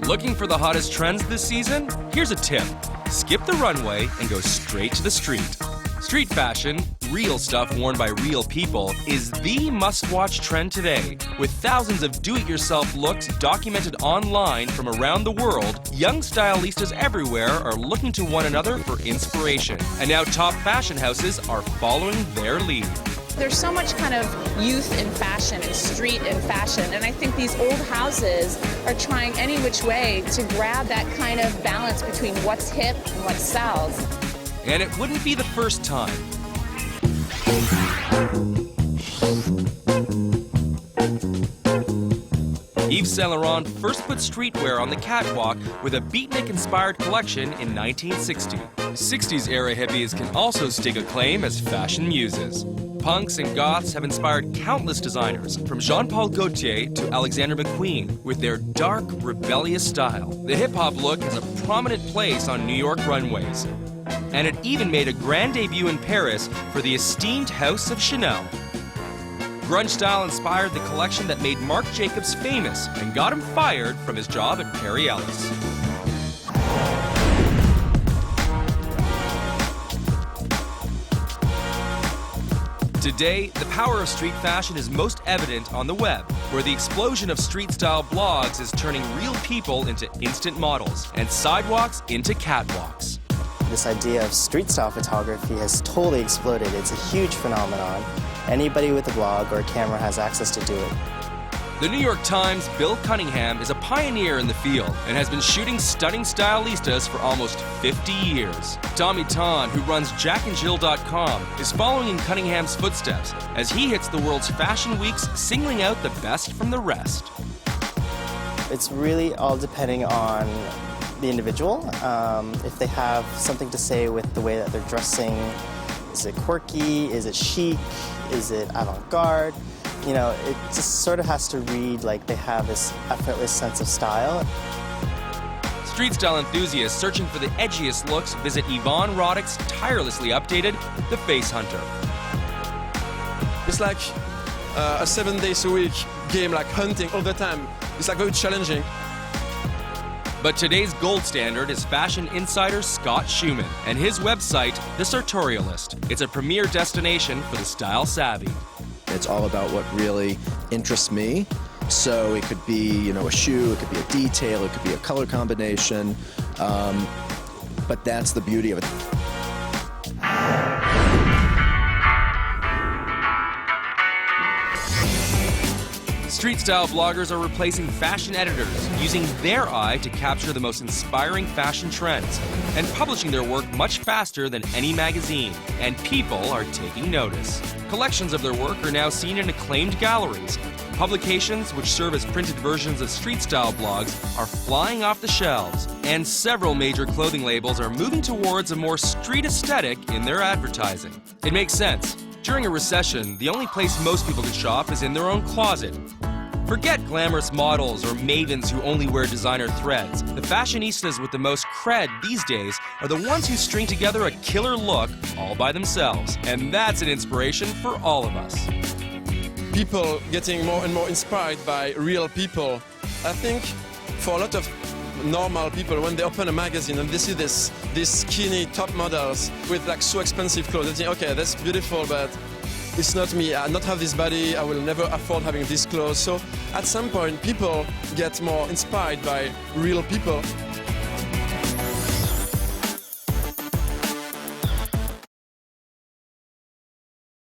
Looking for the hottest trends this season? Here's a tip. Skip the runway and go straight to the street. Street fashion, real stuff worn by real people, is the must-watch trend today. With thousands of do-it-yourself looks documented online from around the world, young stylistas everywhere are looking to one another for inspiration. And now top fashion houses are following their lead. There's so much kind of youth in fashion and street in fashion, and I think these old houses are trying any which way to grab that kind of balance between what's hip and what sells. And it wouldn't be the first time. Yves Saint Laurent first put streetwear on the catwalk with a beatnik-inspired collection in 1960. 60s era hippies can also stake a claim as fashion muses. Punks and goths have inspired countless designers, from Jean-Paul Gaultier to Alexander McQueen, with their dark, rebellious style. The hip-hop look has a prominent place on New York runways. And it even made a grand debut in Paris for the esteemed House of Chanel. Grunge style inspired the collection that made Marc Jacobs famous and got him fired from his job at Perry Ellis. Today, the power of street fashion is most evident on the web, where the explosion of street-style blogs is turning real people into instant models and sidewalks into catwalks. This idea of street-style photography has totally exploded. It's a huge phenomenon. Anybody with a blog or a camera has access to do it. The New York Times' Bill Cunningham is a pioneer in the field and has been shooting stunning stylistas for almost 50 years. Tommy Ton, who runs jackandjill.com, is following in Cunningham's footsteps as he hits the world's fashion weeks, singling out the best from the rest. It's really all depending on the individual. If they have something to say with the way that they're dressing, is it quirky, is it chic, is it avant-garde? You know, it just sort of has to read like they have this effortless sense of style. Street style enthusiasts searching for the edgiest looks visit Yvonne Roddick's tirelessly updated The Face Hunter. It's like a 7 days a week game, like hunting all the time. It's like very challenging. But today's gold standard is fashion insider Scott Schumann and his website, The Sartorialist. It's a premier destination for the style savvy. It's all about what really interests me. So it could be, you know, a shoe, it could be a detail, it could be a color combination, but that's the beauty of it. Street style bloggers are replacing fashion editors, using their eye to capture the most inspiring fashion trends, and publishing their work much faster than any magazine. And people are taking notice. Collections of their work are now seen in acclaimed galleries. Publications, which serve as printed versions of street style blogs, are flying off the shelves. And several major clothing labels are moving towards a more street aesthetic in their advertising. It makes sense. During a recession, the only place most people can shop is in their own closet. Forget glamorous models or mavens who only wear designer threads. The fashionistas with the most cred these days are the ones who string together a killer look all by themselves. And that's an inspiration for all of us. People getting more and more inspired by real people. I think for a lot of normal people, when they open a magazine and they see these skinny top models with like so expensive clothes, they think, okay, that's beautiful, but it's not me. I not have this body. I will never afford having these clothes. So at some point, people get more inspired by real people.